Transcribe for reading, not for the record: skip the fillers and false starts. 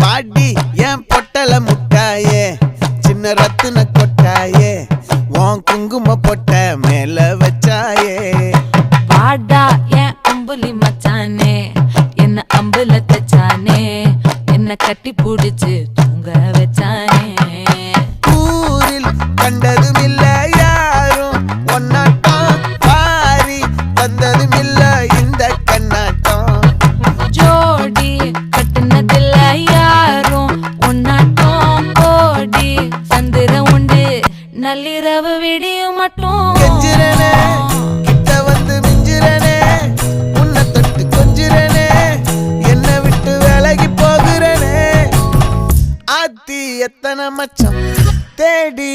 பாடி என் பொட்டல முட்டாயே சின்ன ரத்தின கொட்டாயே உன் குங்கும பொட்ட மேல வச்சாயே பாடா என் அம்புலி மச்சானே என்ன அம்புல தச்சானே என்ன கட்டி புடிச்சு தூங்க வச்சானே ஊரில் கண்டதும் இல்ல யாரும் ஒன்னாட்டம் பாரி வந்ததும் இல்ல இந்த கண்ணாட்டம் ஜோடி கட்டுனதில்ல யாரும் ஒன்னாட்டம் கோடி சந்திர உண்டு நள்ளிரவு விடியும் மட்டும் கெஞ்சிரனே கிட்ட வந்து மிஞ்சிரனே உன்னை தொட்டு கொஞ்சிரனே என்னை விட்டு விலகி போகிறனே ஆத்தி எத்தனை மச்சம் தேடி